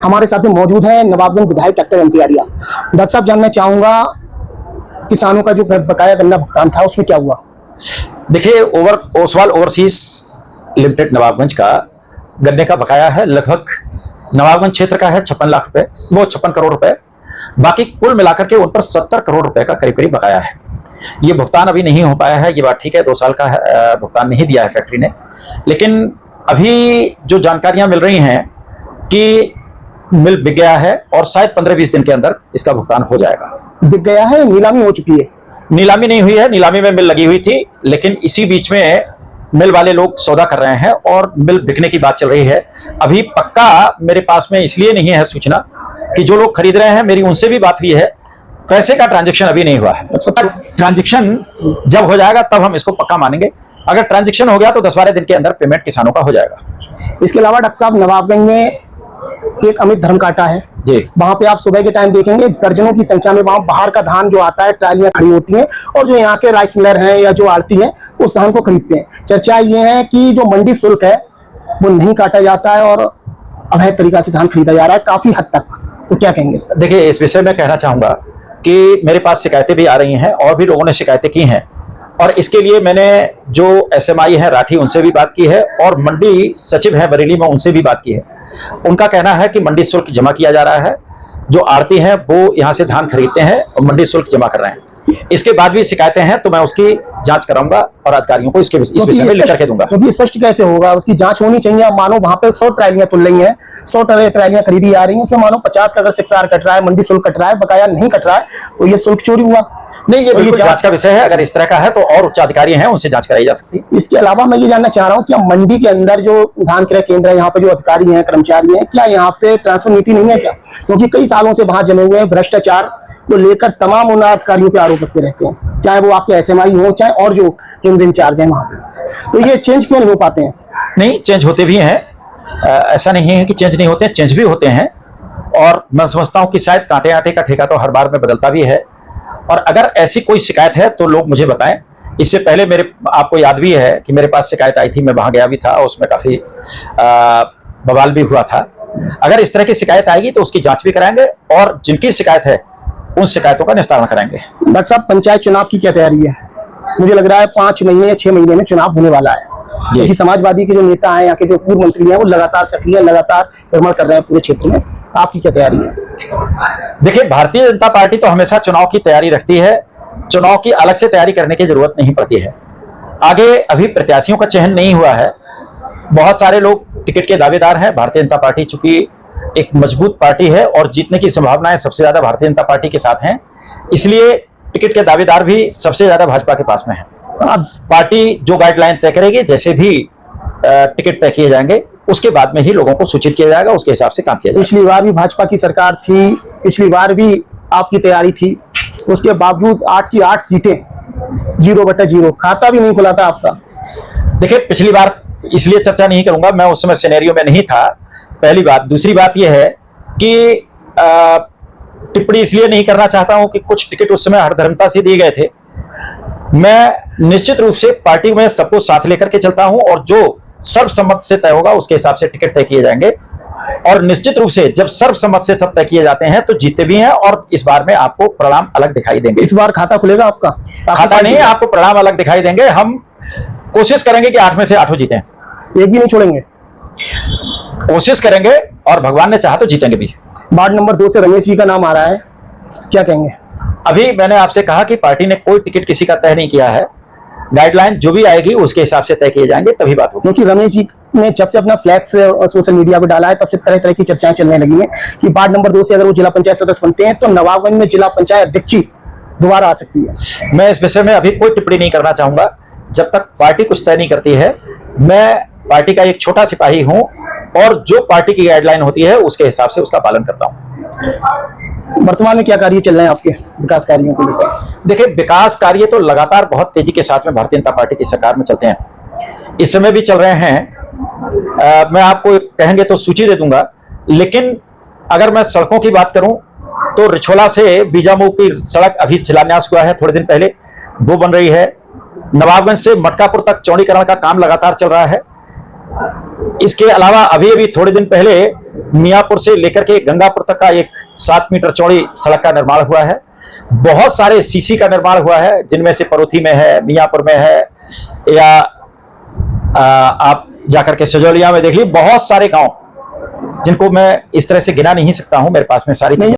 हमारे साथ में मौजूद है नवाबगंज विधायक doctor M P Arya. Doctor साहब, जानना चाहूंगा किसानों का जो बकाया गन्ना भुगतान था उसमें क्या हुआ? देखिए, ओसवाल ओवरसीज लिमिटेड नवाबगंज का गन्ने का बकाया है। लगभग नवाबगंज क्षेत्र का है 56 लाख रुपए, वो 56 करोड़ रुपए। बाकी कुल मिलाकर के उन पर 70 करोड़ रुपए का करीब करीब बकाया है। ये भुगतान अभी नहीं हो पाया है, ये बात ठीक है। 2 साल का भुगतान नहीं दिया है फैक्ट्री ने, लेकिन अभी जो जानकारियां मिल रही हैं कि मिल बिक गया है और शायद 15-20 दिन के अंदर इसका भुगतान हो जाएगा। बिक गया है, नीलामी हो चुकी है? नीलामी नहीं हुई है, नीलामी में मिल लगी हुई थी, लेकिन इसी बीच में मिल वाले लोग सौदा कर रहे हैं और मिल बिकने की बात चल रही है। अभी पक्का मेरे पास में इसलिए नहीं है सूचना कि जो लोग खरीद रहे हैं मेरी उनसे भी बात हुई है, पैसे का ट्रांजैक्शन अभी नहीं हुआ है। ट्रांजैक्शन जब हो जाएगा तब हम इसको पक्का मानेंगे। अगर ट्रांजैक्शन हो गया तो 10-12 दिन के अंदर पेमेंट किसानों का हो जाएगा। इसके अलावा डॉक्टर साहब, नवाबगंज में एक अमित धर्म काटा है जी, वहां पे आप सुबह के टाइम देखेंगे दर्जनों की संख्या में वहां बाहर का धान जो आता है ट्रालियां खड़ी होती हैं और जो यहाँ के राइस मिलर हैं या जो आड़ती हैं उस धान को खरीदते हैं। चर्चा ये है कि जो मंडी शुल्क है वो नहीं काटा जाता है और अवैध तरीका से धान खरीदा जा रहा है काफी हद तक। तो क्या कहेंगे सर? देखिए, इस विषय में कहना चाहूंगा कि मेरे पास शिकायतें भी आ रही हैं और भी लोगों ने शिकायतें की हैं, और इसके लिए मैंने जो एसएमआई है राठी उनसे भी बात की है और मंडी सचिव है बरेली में उनसे भी बात की है। उनका कहना है कि मंडी शुल्क जमा किया जा रहा है, जो आड़ती हैं वो यहाँ से धान खरीदते हैं और मंडी शुल्क जमा कर रहे हैं। इसके बाद भी शिकायतें हैं तो मैं उसकी जांच कराऊंगा और अधिकारियों को इस विषय में लिख करके दूंगा। क्योंकि स्पष्ट कैसे होगा, उसकी जांच होनी चाहिए। मानो वहां पे 100 ट्रालियां तुल रही हैं, 100 ट्रालियां खरीदी जा रही हैं, उसमें मानो 50 का अगर शिक्षार कट रहा है, मंडी शुल्क कट रहा है, बकाया नहीं कट रहा है, तो ये शुल्क चोरी हुआ नहीं। ये बिल्कुल जांच का विषय है। अगर इस तरह का है तो और उच्च अधिकारी हैं, उनसे जांच कराई जा सकती है। इसके अलावा मैं ये जानना चाह रहा हूँ कि मंडी के अंदर जो धान क्रय केंद्र है, यहाँ पे जो अधिकारी हैं, कर्मचारी हैं, क्या यहाँ पे ट्रांसफर नीति नहीं है क्या? क्योंकि कई सालों से वहां जमे हुए हैं भ्रष्टाचार को लेकर तमाम उन अधिकारियों पे आरोप लगते रहते हैं, चाहे वो आपके एसएमआई हो चाहे और जो केंद्र इंचार्ज है वहां पे। तो ये चेंज क्यों नहीं हो पाते हैं? नहीं, चेंज होते भी हैं, ऐसा नहीं है कि चेंज नहीं होते, चेंज भी होते हैं। और मैं समझता हूँ कि शायद कांटे आटे का ठेका तो हर बार में बदलता भी है। और अगर ऐसी कोई शिकायत है तो लोग मुझे बताएं। इससे पहले आपको याद भी है कि मेरे पास शिकायत आई थी, मैं वहां गया भी था, उसमें काफी बवाल भी हुआ था। अगर इस तरह की शिकायत आएगी तो उसकी जांच भी कराएंगे और जिनकी शिकायत है उन शिकायतों का निस्तारण कराएंगे। डॉक्टर साहब, पंचायत चुनाव की क्या तैयारी है? मुझे लग रहा है 5 महीने या 6 महीने में चुनाव होने वाला है, क्योंकि समाजवादी के जो नेता हैं, यहाँ के जो पूर्व मंत्री हैं, वो लगातार सक्रिय, लगातार भ्रमण कर रहे हैं पूरे क्षेत्र में। आपकी क्या तैयारी है? देखिए, भारतीय जनता पार्टी तो हमेशा चुनाव की तैयारी रखती है, चुनाव की अलग से तैयारी करने की जरूरत नहीं पड़ती है। आगे अभी प्रत्याशियों का चयन नहीं हुआ है, बहुत सारे लोग टिकट के दावेदार हैं। भारतीय जनता पार्टी चूंकि एक मजबूत पार्टी है और जीतने की संभावनाएं सबसे ज्यादा भारतीय जनता पार्टी के साथ हैं, इसलिए टिकट के दावेदार भी सबसे ज्यादा भाजपा के पास में है। पार्टी जो गाइडलाइन तय करेगी, जैसे भी टिकट तय किए जाएंगे उसके बाद में ही लोगों को सूचित किया जाएगा, उसके हिसाब से काम किया जाएगा। पिछली बार भी भाजपा की सरकार थी, पिछली बार भी आपकी तैयारी थी, उसके बावजूद 8 की 8 सीटें 0/0, खाता भी नहीं खुला था आपका। देखिए, पिछली बार इसलिए चर्चा नहीं करूंगा, मैं उस समय सिनेरियो में नहीं था, पहली बात। दूसरी बात यह है कि टिप्पणी इसलिए नहीं करना चाहता हूं कि कुछ टिकट उस समय हरधर्मता से दिए गए थे। मैं निश्चित रूप से पार्टी में सबको साथ लेकर के चलता हूं और जो सर्वसम्मत से तय होगा उसके हिसाब से टिकट तय किए जाएंगे। और निश्चित रूप से जब सर्वसम्मत से सब तय किए जाते हैं तो जीते भी हैं, और इस बार में आपको परिणाम अलग दिखाई देंगे। इस बार खाता खुलेगा आपका? खाता नहीं, आपको परिणाम अलग दिखाई देंगे। हम कोशिश करेंगे कि 8 में से 8 जीतें, एक भी नहीं छोड़ेंगे। कोशिश करेंगे और भगवान ने चाहा तो जीतेंगे भी। वार्ड नंबर 2 से रमेश जी का नाम आ रहा है, क्या कहेंगे? अभी मैंने आपसे कहा कि पार्टी ने कोई टिकट किसी का तय नहीं किया है, गाइडलाइन जो भी आएगी उसके हिसाब से तय किए जाएंगे, तभी बात होगी। क्योंकि रमेश जी ने जब से अपना फ्लैक्स सोशल मीडिया पे डाला है तब से तरह तरह की चर्चाएं चलने लगी हैं कि वार्ड नंबर 2 से अगर वो जिला पंचायत सदस्य बनते हैं तो नवाबगंज में जिला पंचायत अध्यक्ष दोबारा आ सकती है। मैं इस विषय में अभी कोई टिप्पणी नहीं करना चाहूंगा जब तक पार्टी कुछ तय नहीं करती है। मैं पार्टी का एक छोटा सिपाही हूं और जो पार्टी की गाइडलाइन होती है उसके हिसाब से उसका पालन करता हूं। वर्तमान में क्या कार्य चल रहे हैं आपके विकास कार्यों को लेकर? देखिए, विकास कार्य तो लगातार बहुत तेजी के साथ में भारतीय जनता पार्टी की सरकार में चलते हैं, इस समय भी चल रहे हैं। मैं आपको कहेंगे तो सूची दे दूंगा, लेकिन अगर मैं सड़कों की बात करूं तो रिछोला से बीजामऊ की सड़क अभी शिलान्यास हुआ है थोड़े दिन पहले, 2 बन रही है। नवाबगंज से मटकापुर तक चौड़ीकरण का काम लगातार चल रहा है। इसके अलावा अभी अभी थोड़े दिन पहले मियापुर से लेकर के गंगापुर तक का एक 7 मीटर चौड़ी सड़क का निर्माण हुआ है। बहुत सारे सीसी का निर्माण हुआ है, जिनमें से परोथी में है, मियापुर में है, या आप जाकर के सजौलिया में देख लीजिए, बहुत सारे गांव जिनको मैं इस तरह से गिना नहीं सकता हूं, मेरे पास में सारी